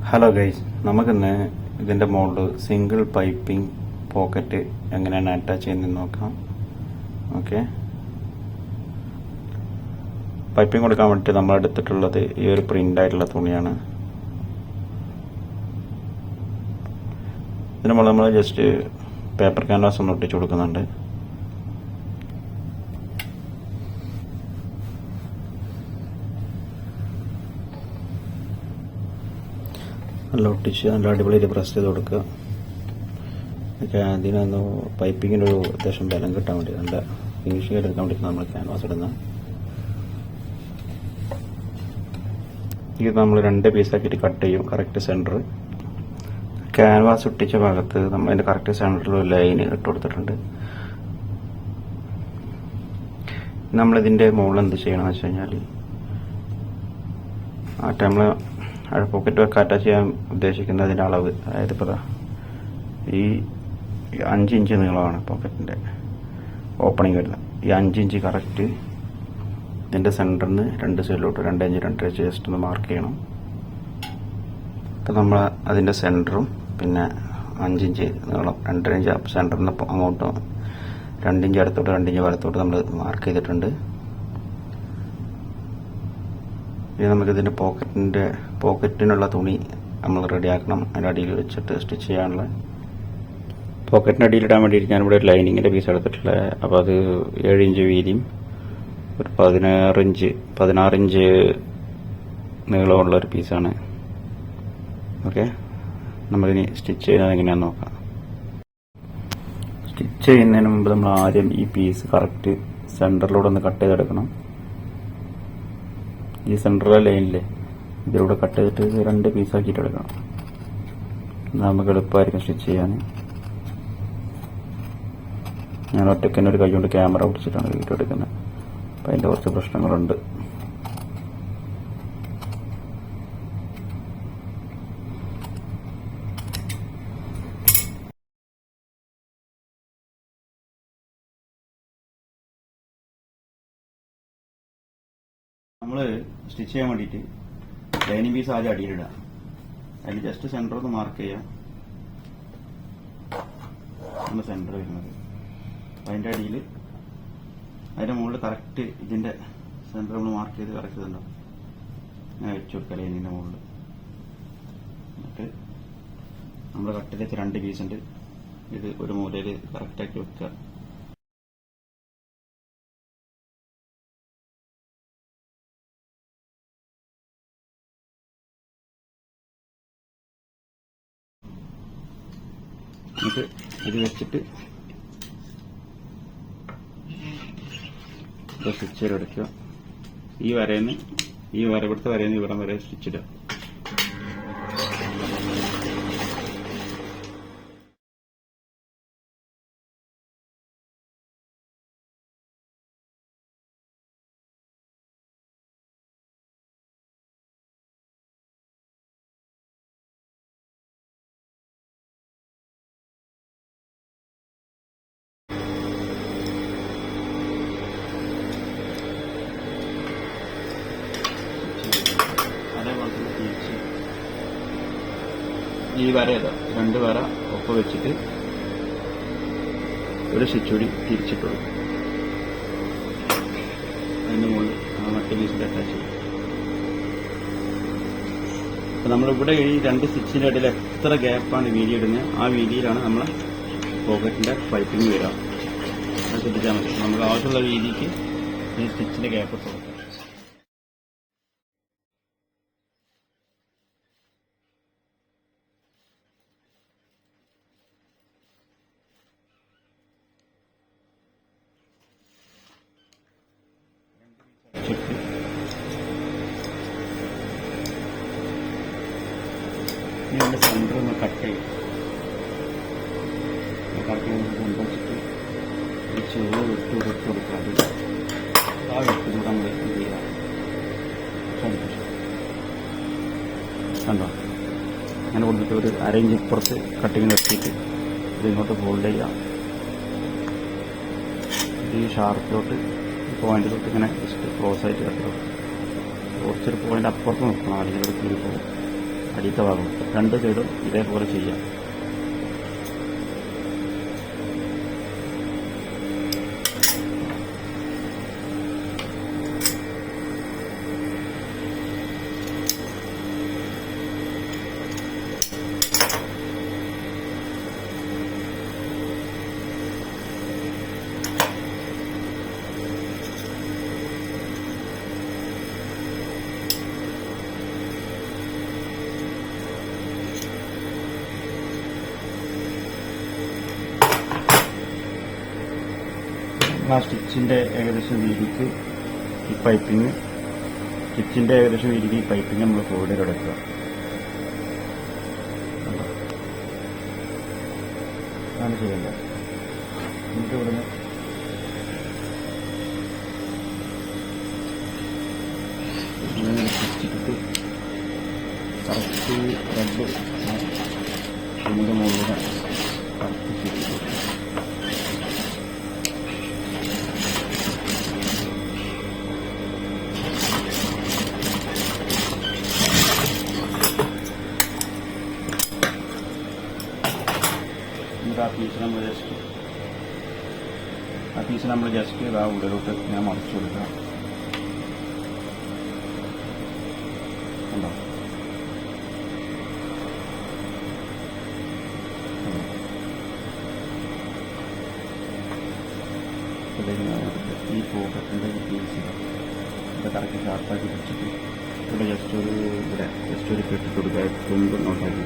Hello guys, നമുക്കിന്ന് ഇതിൻ്റെ മുകളിൽ സിംഗിൾ പൈപ്പിംഗ് പോക്കറ്റ് എങ്ങനെയാണ് അറ്റാച്ച് ചെയ്യുന്നതെന്ന് നോക്കാം. ഓക്കെ, പൈപ്പിംഗ് കൊടുക്കാൻ വേണ്ടിയിട്ട് നമ്മൾ എടുത്തിട്ടുള്ളത് ഈ ഒരു പ്രിൻ്റ് ആയിട്ടുള്ള തുണിയാണ്. ഇതിന് മുകളിൽ നമ്മൾ ജസ്റ്റ് പേപ്പർ ക്യാൻവാസ് ഒന്ന് ഒട്ടിച്ചു കൊടുക്കുന്നുണ്ട്. നല്ല ഒട്ടിച്ച് നല്ല അടിപൊളിയിൽ പ്രസ് ചെയ്ത് കൊടുക്കുക. അതിനൊന്ന് പൈപ്പിങ്ങിൻ്റെ ഒരു അത്യാവശ്യം ബലം കിട്ടാൻ വേണ്ടി നല്ല ഫിനിഷിംഗ് എടുക്കാൻ വേണ്ടിയിട്ട് നമ്മൾ ക്യാൻവാസ് ഇടുന്ന. ഇത് നമ്മൾ 2 പീസാക്കിയിട്ട് കട്ട് ചെയ്യും. കറക്റ്റ് സെൻറ്റർ ക്യാൻവാസ് ഒട്ടിച്ച ഭാഗത്ത് നമ്മൾ അതിൻ്റെ കറക്റ്റ് സെൻറ്ററിൽ ഒരു ലൈൻ ഇട്ട് കൊടുത്തിട്ടുണ്ട്. നമ്മളിതിൻ്റെ മുകളിൽ എന്ത് ചെയ്യണമെന്ന് വെച്ച് കഴിഞ്ഞാൽ നമ്മൾ പോക്കറ്റ് ഒക്കെ അറ്റാച്ച് ചെയ്യാൻ ഉദ്ദേശിക്കുന്നതിൻ്റെ അളവ്, അതായത് ഇപ്പോൾ ഈ 5 ഇഞ്ച് നീളമാണ് പോക്കറ്റിൻ്റെ ഓപ്പണിങ് വരുന്നത്. ഈ 5 ഇഞ്ച് കറക്റ്റ് ഇതിൻ്റെ സെൻറ്ററിൽ നിന്ന് 2 സൈഡിലോട്ട് 2 ഇഞ്ച് 2 ഇഞ്ച് ജസ്റ്റ് ഒന്ന് മാർക്ക് ചെയ്യണം. അപ്പോൾ നമ്മൾ അതിൻ്റെ സെൻറ്ററും പിന്നെ 5 ഇഞ്ച് നീളം 2.5 ഇഞ്ച് സെൻറ്ററിൽ നിന്ന് അങ്ങോട്ടും 2 ഇഞ്ച് അടുത്തോട്ട് 2 ഇഞ്ച് വലത്തോട്ട് നമ്മൾ മാർക്ക് ചെയ്തിട്ടുണ്ട്. ഇനി നമുക്കിതിൻ്റെ പോക്കറ്റിനുള്ള തുണി നമ്മൾ റെഡിയാക്കണം. അതിൻ്റെ അടിയിൽ വെച്ചിട്ട് സ്റ്റിച്ച് ചെയ്യാനുള്ള പോക്കറ്റിൻ്റെ അടിയിലിടാൻ വേണ്ടിയിട്ട് ഞാനിവിടെ ഒരു ലൈനിങ്ങിൻ്റെ പീസ് എടുത്തിട്ടുള്ളത്. അപ്പോൾ അത് 7 ഇഞ്ച് വീതിയും ഒരു 16 ഇഞ്ച് നീളമുള്ള ഒരു പീസാണ്. ഓക്കെ, നമുക്കിനി സ്റ്റിച്ച് ചെയ്യുന്നത് എങ്ങനെയാണെന്ന് നോക്കാം. സ്റ്റിച്ച് ചെയ്യുന്നതിന് മുമ്പ് നമ്മൾ ആദ്യം ഈ പീസ് കറക്റ്റ് സെൻറ്ററിലൂടെ ഒന്ന് കട്ട് ചെയ്തെടുക്കണം. ഈ സെൻട്രൽ ലൈനിൽ ഇതിലൂടെ കട്ട് ചെയ്തിട്ട് 2 പീസാക്കിയിട്ട് എടുക്കണം. നമുക്ക് എളുപ്പമായിരിക്കും സ്റ്റിച്ച് ചെയ്യാൻ. ഞാൻ ഒറ്റയ്ക്ക് തന്നെ ഒരു കൈ കൊണ്ട് ക്യാമറ പിടിച്ചിട്ടാണ് വീഡിയോ എടുക്കുന്നത്. അപ്പം അതിൻ്റെ കുറച്ച് പ്രശ്നങ്ങളുണ്ട്. നമ്മൾ സ്റ്റിച്ച് ചെയ്യാൻ വേണ്ടിയിട്ട് ലൈനിങ് പീസ് ആദ്യം അടിയിലിടാം. അതിൽ ജസ്റ്റ് സെൻറ്റർ ഒന്ന് മാർക്ക് ചെയ്യാം. നമ്മൾ സെൻറ്റർ വരുന്നത് അതിൻ്റെ അടിയിൽ അതിൻ്റെ മുകളിൽ കറക്റ്റ് ഇതിൻ്റെ സെൻറ്റർ നമ്മൾ മാർക്ക് ചെയ്ത് കറക്റ്റ് ഇതുണ്ടാവും. ഞാൻ വെച്ച് കൊടുക്കാം ലൈനിൻ്റെ മുകളിൽ. എന്നിട്ട് നമ്മൾ കട്ട് ചെയ്ത് 2 പീസ് ഉണ്ട്. ഇത് ഒരു മൂലയിൽ കറക്റ്റാക്കി വെക്കുക. എന്നിട്ട് ഇത് വെച്ചിട്ട് സ്റ്റിച്ച് ചെയ്തെടുക്കുക. ഈ വരയിൽ ഇവിടുത്തെ വരയിൽ നിന്ന് ഇവിടം വരെ സ്റ്റിച്ച് ഇടുക. ഈ വര 2 വര ഒപ്പം വെച്ചിട്ട് ഒരു സ്റ്റിച്ച് കൂടി തിരിച്ചിട്ട് കൊടുക്കും. അതിൻ്റെ മുകളിൽ മറ്റേ പീസിൽ അറ്റാച്ച് ചെയ്യും. അപ്പം നമ്മളിവിടെ ഈ 2 സ്റ്റിച്ചിൻ്റെ ഇടയിൽ എത്ര ഗ്യാപ്പാണ് വീതി ഇടുന്നത്, ആ വീതിയിലാണ് നമ്മളെ പോക്കറ്റിൻ്റെ പൈപ്പിംഗ് വരിക. അത് ശ്രദ്ധിച്ചാൽ മതി. നമുക്ക് ആവശ്യമുള്ള രീതിക്ക് ഈ സ്റ്റിച്ചിൻ്റെ ഗ്യാപ്പ് കൊടുക്കാം. ഇതിൻ്റെ സെൻറ്റർ ഒന്ന് കട്ട് ചെയ്യും. കട്ട് ചെയ്ത് കൊണ്ടുവച്ചിട്ട് ഒരു ചെറിയ വെട്ട് കൊടുക്കാതെ ആ വെട്ടിലൂടെ നമ്മൾ എന്ത് ചെയ്യാം, കണ്ടോ, അങ്ങനെ കൊണ്ടിട്ട് ഒരു 1/2 ഇഞ്ച് ഇപ്പുറത്ത് കട്ടിങ് നിർത്തിയിട്ട് ഇതിങ്ങോട്ട് ഫോൾഡ് ചെയ്യാം. ഈ ഷാർപ്പിലോട്ട് പോയിന്റിലോട്ട് ഇങ്ങനെ ജസ്റ്റ് ക്ലോസ് ആയിട്ട് കട്ട് കുറച്ചൊരു പോയിന്റ് അപ്പുറത്ത് നിർത്തണം, അല്ലെങ്കിൽ ഒരു കീറി പോകും. അടിയത്തെ ഭാഗം. രണ്ട് സൈഡും ഇതേപോലെ ചെയ്യാം. ആ സ്റ്റിച്ചിൻ്റെ ഏകദേശം വീതിക്ക് ഈ പൈപ്പിങ് സ്റ്റിച്ചിൻ്റെ ഏകദേശം വീതിക്ക് ഈ പൈപ്പിങ് നമ്മൾ ഫോൾഡർ എടുക്കുക. അതാണ് ചെയ്യേണ്ടത്. എന്നിട്ട് ഇവിടുന്ന് സ്റ്റിച്ചിട്ടിട്ട് കറക്റ്റ് രണ്ട് ഇതിൻ്റെ മുകളിൽ കറക്റ്റ് സ്റ്റിച്ച് ആ പീസ് നമ്മൾ ജസ്റ്റ് ഇതാ ഉള്ളിലോട്ട് ഞാൻ മറിച്ചു കൊടുക്കുക. ഉണ്ടോ? ഈ പോക്കറ്റിൻ്റെ പീസ് ഇത് കറക്റ്റ് ഷാർപ്പാക്കി വെച്ചിട്ട് ഇവിടെ ജസ്റ്റ് ഒരു കെട്ടിട്ട് കൊടുക്കുക. തുമ്പ് നോട്ടാക്കി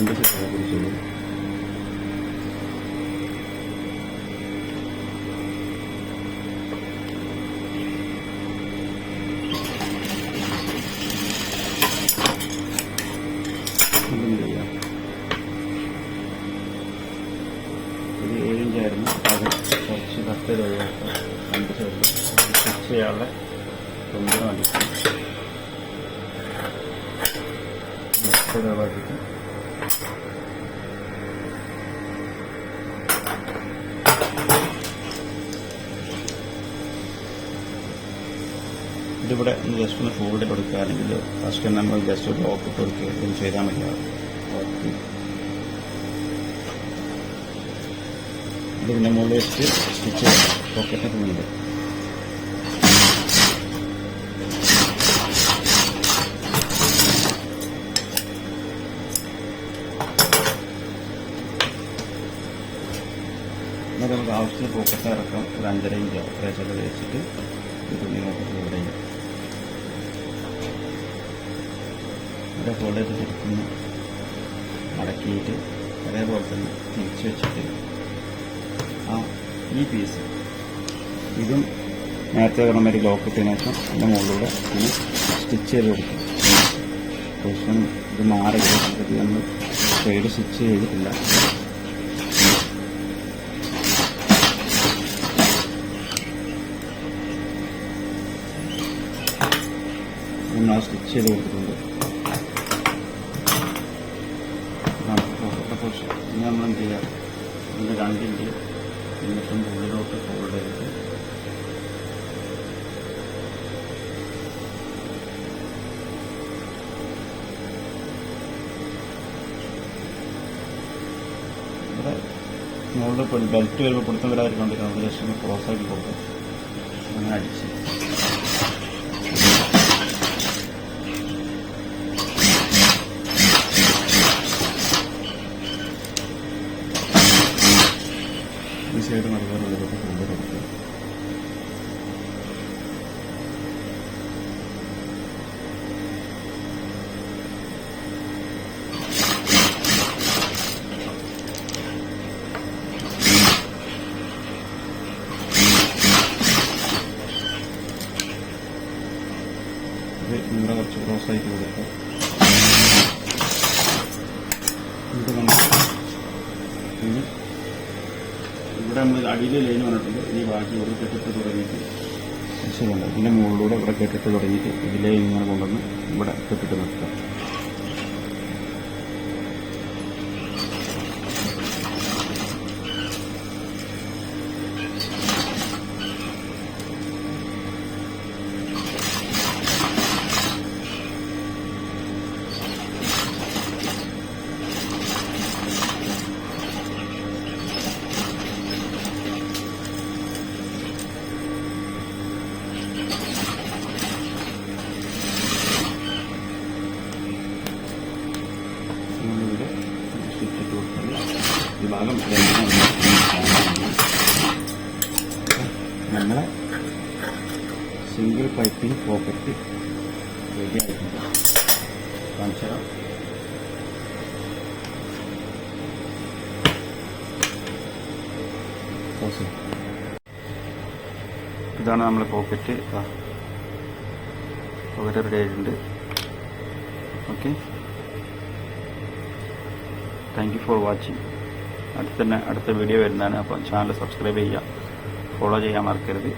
രണ്ട് സൈഡിനെ കുറിച്ചുള്ളൂ. ഇത് 7 ഇഞ്ചായിരുന്നു. അത് കുറച്ച് കട്ട് ചെയ്ത് ഒഴിവാക്കുക. രണ്ട് സൈഡിൽ സ്റ്റിച്ച് ചെയ്യാനുള്ള തുമ്പിന് വേണ്ടിയിട്ട് ഒഴിവാക്കിയിട്ട് ഇതിവിടെ ജസ്റ്റ് ഒന്ന് ഫോൾഡ് കൊടുക്കുക. അല്ലെങ്കിൽ ഫസ്റ്റ് നമ്മൾ ജസ്റ്റ് ഒരു ലോക്ക് കൊടുക്കുക. ഇതും ചെയ്താൽ മതിയാവും. ഇത് പിന്നെ മുകളിൽ വെച്ച് സ്റ്റിച്ച് പോക്കറ്റിന് തുണിയുണ്ട്. എന്നാൽ നമുക്ക് ആവശ്യത്തിന് പോക്കറ്റ് ഇറക്കാം. ഒരു 5.5 ഇഞ്ചോ അത്രയൊക്കെ വെച്ചിട്ട് ഈ തുണി നോക്കി ഇവിടെ ചെയ്യാം. ഇവിടെ ഫോൾഡ് ചെയ്ത് തിരിക്കുന്നു മടക്കിയിട്ട് അതേപോലെ തന്നെ തിരിച്ച് വെച്ചിട്ട് ഈ പീസ് ഇതും നേരത്തെ പറഞ്ഞൊരു ലോക്ക് ഇട്ടതിന് ശേഷം അതിൻ്റെ മുകളിലൂടെ ഇങ്ങനെ സ്റ്റിച്ച് ചെയ്ത് കൊടുക്കും. പൊസിഷൻ ഇത് മാറി നമ്മൾ സൈഡ് സ്റ്റിച്ച് ചെയ്തിട്ടില്ല. നമ്മൾ സ്റ്റിച്ച് ചെയ്ത് കൊടുത്തിട്ടുണ്ട്. പൊസിഷൻ ഇനി നമ്മളെന്ത് ചെയ്യുക, ഇതിൻ്റെ 2 ഇഞ്ച് എന്നിട്ടും ഉള്ളിലോട്ട് ഫോൾഡ് ചെയ്തിട്ട് ഇവിടെ മുകളിൽ ബെൽറ്റ് വരുമ്പോൾ പിടുത്തം വരാതിരിക്കൊണ്ടിരിക്കണം. നമ്മൾ ജസ്റ്റ് ഒന്ന് ക്രോസ് ആക്കി കൊടുക്കും. അങ്ങനെ അടിച്ച് ഈ സൈഡ് അതുപോലെ ഉള്ളിലോട്ട് ഫോൾഡ് കൊടുക്കുക. ഇവിടെ കുറച്ച് ക്രോസ് ആയിട്ട് കൊടുക്കുക. ഇത് ഇനി ഇവിടെ നമ്മൾ അടിയിൽ ലൈൻ വന്നിട്ടുണ്ട്. ഇനി ബാക്കി ഇവിടെ കെട്ടിട്ട് തുടങ്ങിയിട്ട് ശരിയുണ്ട്. ഇതിൻ്റെ മുകളിലൂടെ ഇവിടെ കെട്ടിട്ട് തുടങ്ങിയിട്ട് ഇതിലേ ഇങ്ങനെ കൊണ്ടുവന്ന് ഇവിടെ കെട്ടിട്ട് നിർത്തുക. ഭാഗം നമ്മളെ സിംഗിൾ പൈപ്പിംഗ് പോക്കറ്റ് റെഡി ആയിട്ടുണ്ട്. കാണിച്ചുതരാം. ഇതാണ് നമ്മളെ പോക്കറ്റ്. പോക്കറ്റ് റെഡി ആയിട്ടുണ്ട്. Okay, thank you for watching. അടുത്ത വീഡിയോ വരുന്നതാണ്. അപ്പോൾ ചാനൽ സബ്സ്ക്രൈബ് ചെയ്യുക, ഫോളോ ചെയ്യാൻ മറക്കരുത്.